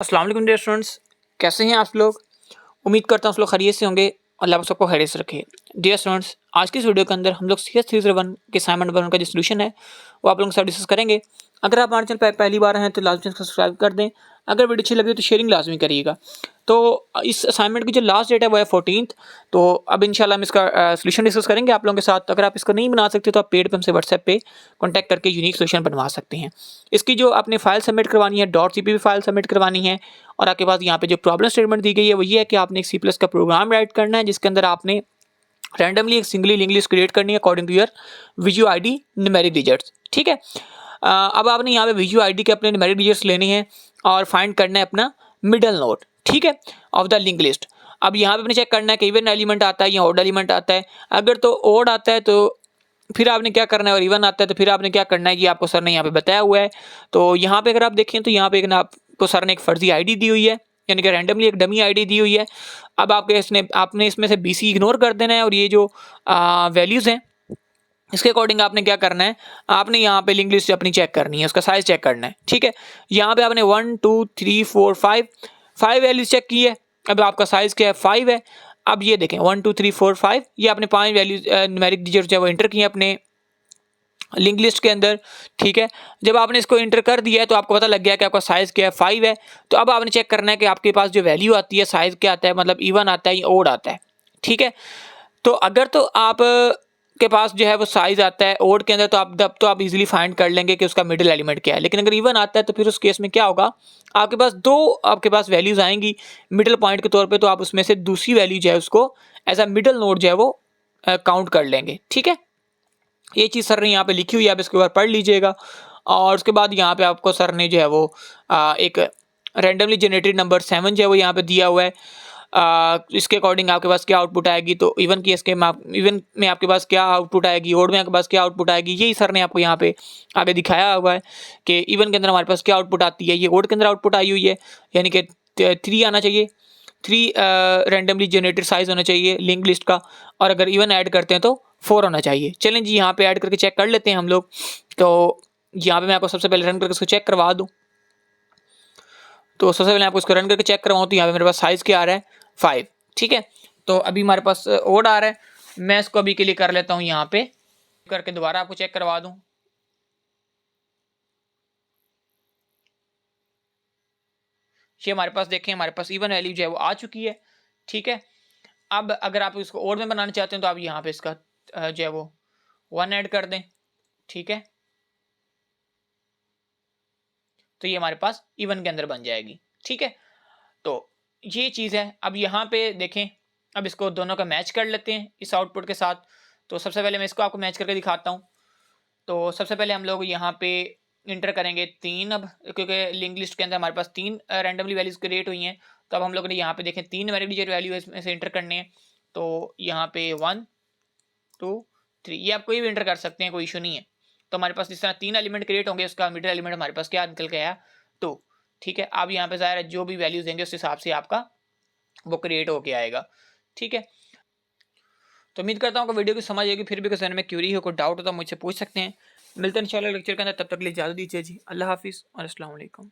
अस्सलाम वालेकुम dear students, कैसे हैं आप लोग। उम्मीद करता हूँ आप लोग खैरियत से होंगे। अल्लाह आप सबको खैरियत से रखे। डियर स्टूडेंट्स, आज की इस वीडियो के अंदर हम लोग CS 301 के असाइनमेंट नंबर 1 का जो सोल्यूशन है वो आप लोगों के साथ डिस्कस करेंगे। अगर आप हमारे चैनल पर पहली बार हैं तो लाजमी सब्सक्राइब कर दें। अगर वीडियो अच्छी लगे तो शेयरिंग लाजमी करिएगा। तो इस असाइनमेंट की जो लास्ट डेट है वो है 14th। तो अब इंशाल्लाह हम इसका सोल्यूशन डिस्कस करेंगे आप लोगों के साथ। अगर आप इसको नहीं बना सकते तो आप पेड पे हमसे व्हाट्सएप पे कॉन्टैक्ट करके यूनिक सोल्यूशन बनवा सकते हैं। इसकी जो आपने फाइल सबमिट करवानी है .cpp फाइल सबमिट करवानी है। और आपके पास यहाँ पे जो प्रॉब्लम स्टेटमेंट दी गई है वो ये है कि आपने एक C+ का प्रोग्राम राइट करना है जिसके अंदर आपने रैंडमली एक सिंगली लिंक लिस्ट क्रिएट करनी है according to your visual ID numeric digits. ठीक है। अब आपने यहाँ पे विजुअल आईडी के अपने न्यूमेरिक डिजिट्स लेने हैं और फाइंड करना है अपना मिडल नोड, ठीक है, ऑफ द लिंक लिस्ट। अब यहाँ पे अपने चेक करना है कि इवन एलिमेंट आता है या ऑड एलिमेंट आता है। अगर तो ऑड आता है तो फिर आपने क्या करना है, और इवन आता है तो फिर आपने क्या करना है, ये आपको सर ने यहाँ पे बताया हुआ है। तो यहाँ पे अगर आप देखें तो यहाँ पे एक ना आपको सर ने एक फर्जी आईडी दी हुई है, यानी कि रैंडमली एक डमी आईडी दी हुई है। अब आपने इसमें से BC इग्नोर कर देना है और ये जो वैल्यूज़ हैं इसके अकॉर्डिंग आपने क्या करना है, आपने यहाँ पे लिंक लिस्ट अपनी चेक करनी है, उसका साइज चेक करना है। ठीक है, यहाँ पे आपने 1 2 3 4 5 वैल्यूज चेक की है। अब आपका साइज क्या है, 5 है। अब ये देखें 1 2 3 4 5, ये आपने 5 वैल्यूज न्यूमेरिक डिजिट जो है वो एंटर किए अपने लिंक लिस्ट के अंदर। ठीक है, जब आपने इसको एंटर कर दिया है तो आपको पता लग गया कि आपका साइज क्या है, 5 है। तो अब आपने चेक करना है कि आपके पास जो वैल्यू आती है साइज क्या आता है, मतलब इवन आता है या ओड आता है। ठीक है, तो अगर तो आप के पास जो है वो साइज आता है ओड के अंदर तो आप इजीली फाइंड कर लेंगे कि उसका मिडिल एलिमेंट क्या है। लेकिन अगर इवन आता है तो फिर उस केस में क्या होगा, आपके पास वैल्यूज आएंगी मिडिल पॉइंट के तौर पे, तो आप उसमें से दूसरी वैल्यू जो है उसको एज अ मिडिल नोड जो है वो काउंट कर लेंगे। ठीक है, ये चीज़ सर ने यहाँ पे लिखी हुई है, आप इसके ऊपर पढ़ लीजिएगा। और उसके बाद यहाँ पे आपको सर ने जो है वो एक रैंडमली जनरेटेड नंबर 7 जो है वो यहाँ पे दिया हुआ है। इसके अकॉर्डिंग आपके पास क्या आउटपुट आएगी, तो इवन की इसके इवन में आपके पास क्या आउटपुट आएगी, ओड में आपके पास क्या आउटपुट आएगी, यही सर ने आपको यहाँ पे आगे दिखाया हुआ है कि इवन के अंदर हमारे पास क्या आउटपुट आती है। ये ओड के अंदर आउटपुट आई हुई है, यानी कि 3 आना चाहिए, 3 रैंडमली जनरेटेड साइज होना चाहिए लिंक लिस्ट का। और अगर इवन ऐड करते हैं तो 4 होना चाहिए। चलें जी, यहाँ पे ऐड करके चेक कर लेते हैं हम लोग। तो यहाँ पे मैं आपको सबसे पहले रन करके इसको चेक करवा दूँ। तो सबसे पहले आपको इसको रन करके चेक करवाऊँ तो यहाँ पे मेरे पास साइज क्या आ रहा है, 5। ठीक है, तो अभी हमारे पास ओड आ रहा है। मैं इसको अभी के लिए कर लेता हूँ यहाँ पे करके दोबारा आपको चेक करवा दूँ। ये हमारे पास देखें, हमारे पास इवन वैल्यू जो है वो आ चुकी है। ठीक है, अब अगर आप इसको ओड में बनाना चाहते हैं तो आप यहाँ पे इसका जो है वो 1 ऐड कर दें। ठीक है, तो ये हमारे पास इवन के अंदर बन जाएगी। ठीक है, तो ये चीज़ है। अब यहाँ पे देखें, अब इसको दोनों का मैच कर लेते हैं इस आउटपुट के साथ। तो सबसे पहले मैं इसको आपको मैच करके दिखाता हूँ। तो सबसे पहले हम लोग यहाँ पे इंटर करेंगे 3। अब क्योंकि लिंक लिस्ट के अंदर हमारे पास 3 रैंडमली वैल्यूज क्रिएट हुई हैं, तो अब हम लोग ने यहाँ पे देखें 3 न्यूमेरिक डिजिट वैल्यू इसमें से इंटर करने हैं। तो यहाँ पे 1 2 3, ये आप कोई भी इंटर कर सकते हैं, कोई इशू नहीं है। तो हमारे पास जिस तरह 3 एलिमेंट क्रिएट होंगे, उसका मिडिल एलिमेंट हमारे पास क्या निकल के आया, 2। ठीक है, आप यहाँ पे ज़ाहिर है जो भी वैल्यूज देंगे उस हिसाब से आपका वो क्रिएट होके आएगा। ठीक है, तो उम्मीद करता हूँ कि वीडियो की समझ आएगी। फिर भी किसी में क्यूरी हो, कोई डाउट हो तो मुझसे पूछ सकते हैं। मिलते हैं इंशाल्लाह लेक्चर के अंदर, तब तक के लिए इजाज़त दीजिए जी। अल्लाह हाफिज़ और अस्सलाम वालेकुम।